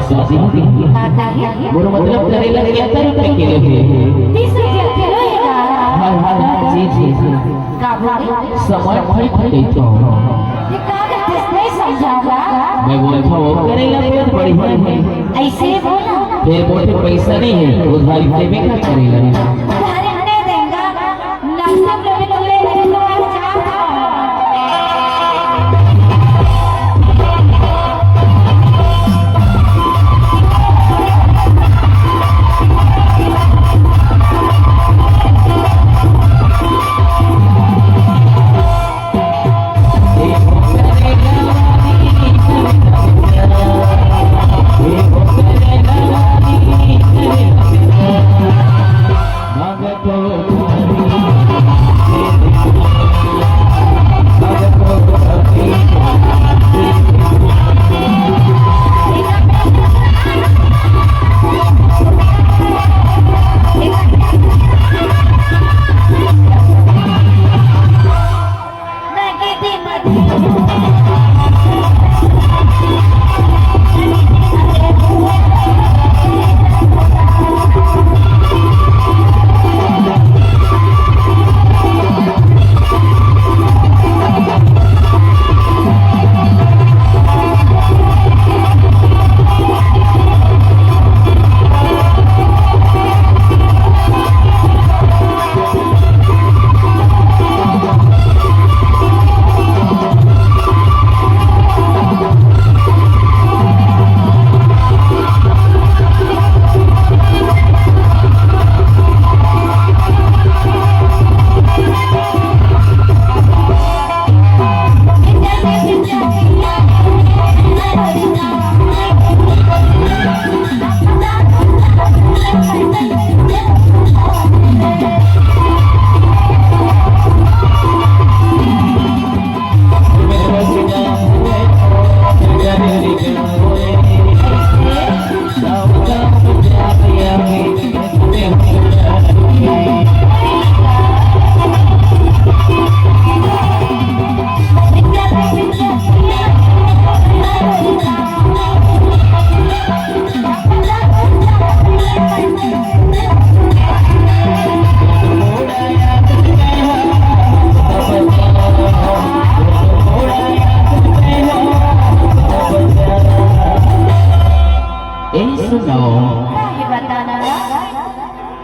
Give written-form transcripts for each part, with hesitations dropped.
शादी मोर मतलब करेला कितना रुपए किलो है 30 रुपया किलो है हां हां जी जी का बोले समय भाई भाई तो ये का नहीं समझावा मैं बोलता हूँ करेला बहुत बढ़िया है ऐसे बोला फिर बोलते पैसा नहीं है उधारी देवे का करेला उधारी नहीं देगा ना सब लोग ले ले तो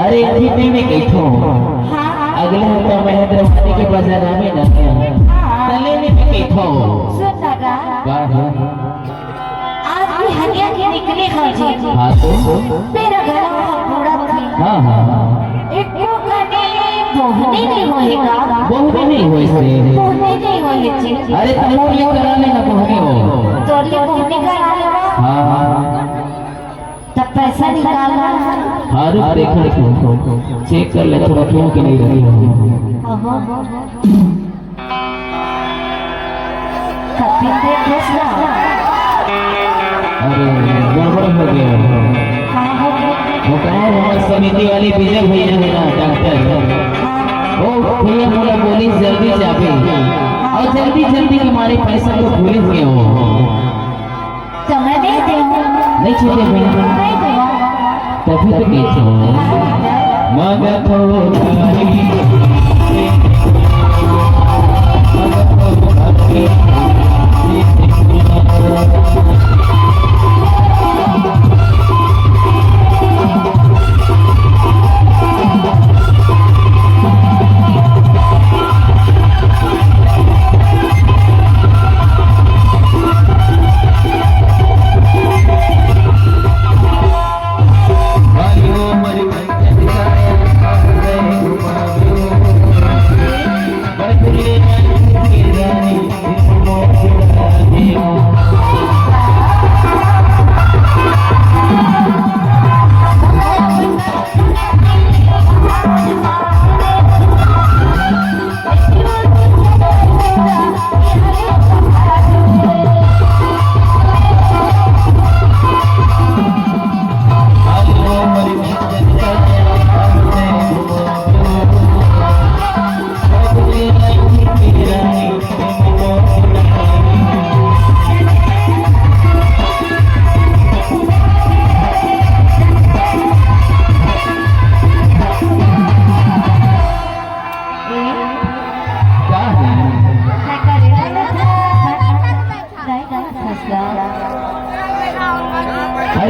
अरे अभी मैं कहता हूँ अगले हफ्ते मैं हैदराबाद के बाजार में ना तले में मैं कहता हूँ सुन दादा आज भी हरिया के निकले हो जी हाँ तो मेरा घर पूरा थी हाँ हाँ एक तो कने बोहने नहीं होएगा बहुत नहीं हो इससे बोहने नहीं होए जी अरे तुम ये करा लेना बोहने हो तो ये बोहने करा लेवा हाँ हाँ तब पैसा निकालना हाँ रुक देख रखो चेक कर ले थोड़ा क्यों कि नहीं रही कभी पे दूसरा अरे गड़बड़ हो गया वो कहा हमारे समिति वाली विजय भैया है ना डॉक्टर ओ भैया बोला बोली जल्दी जावे और जल्दी जल्दी हमारे पैसा को भूल गए हो तो मैं नहीं दूंगा नहीं छूटे भैया नहीं दूंगा तभी तो बेचो मगर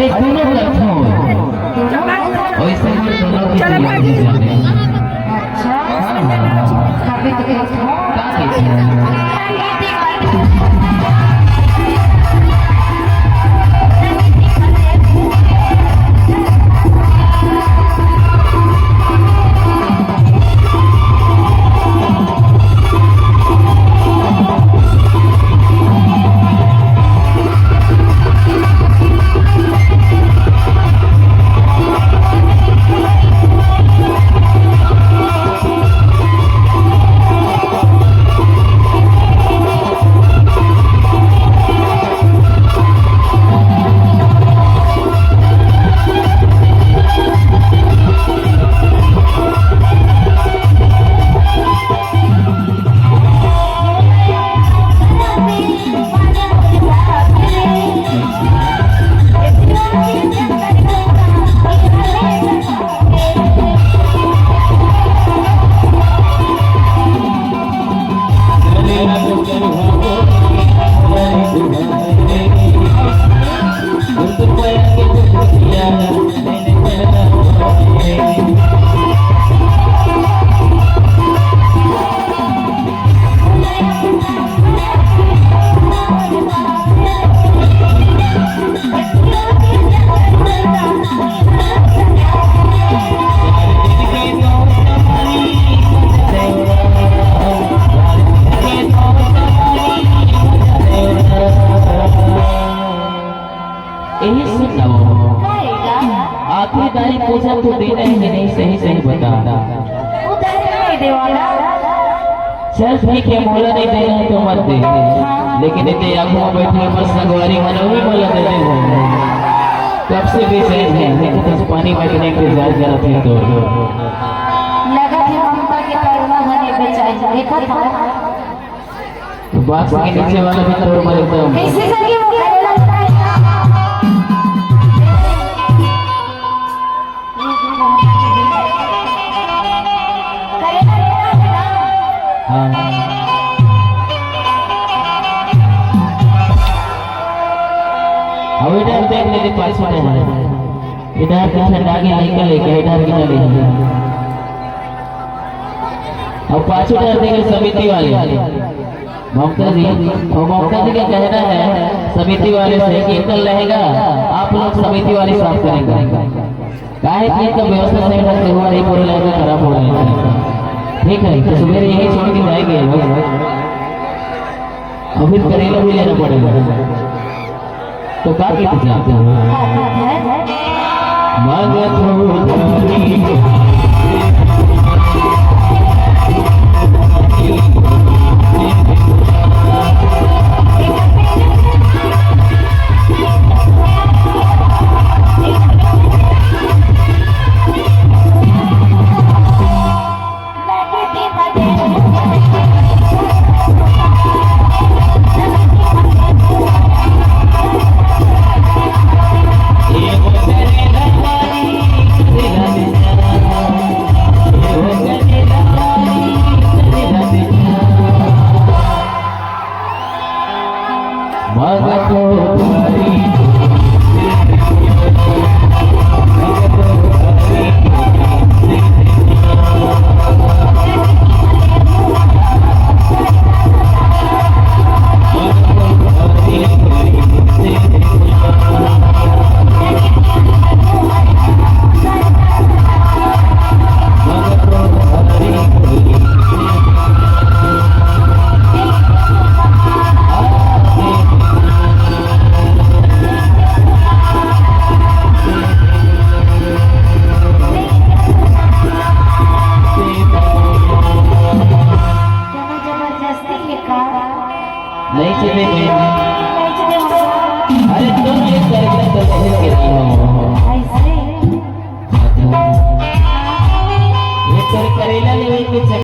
अरे दोनों इकट्ठा हो वैसे ही दोनों की तैयारी जाने अच्छा कभी तो क्या कहते हैं आखिरी तारीख पूछा तो देना है कि नहीं सही सही बता उधर नहीं देवाला चल ठीक है मोला नहीं देना है तो मत दे लेकिन इतने आंखों में बैठे बस संगवारी मनोही मोला देने हो कब से भी सही है लेकिन तो पानी बचने के इंतजार कर रहे थे तो लगा कि ममता के पैरमा हने बेचाई देखा था बात के नीचे वाला भी तोड़ मार एकदम कैसे सके वो करे लगता है अब इधर देख ले पास में है इधर का ठंडा के निकल लेके इधर की चले अब पांच इधर देख समिति वाले ममता जी और ममता जी का कहना है समिति वाले से कि कल रहेगा आप लोग समिति वाले साफ करेंगे काहे कि इनका व्यवस्था सही ढंग से हुआ नहीं पूरे लड़का खराब हो रहा है ठीक है तो सुबह यही छोड़ के जाएंगे अभी करेला भी लेना पड़ेगा तो क्या कहते जाते हैं नहीं चले गए अरे तुम ये करके तो ऐसे ये कर करेला लेवे के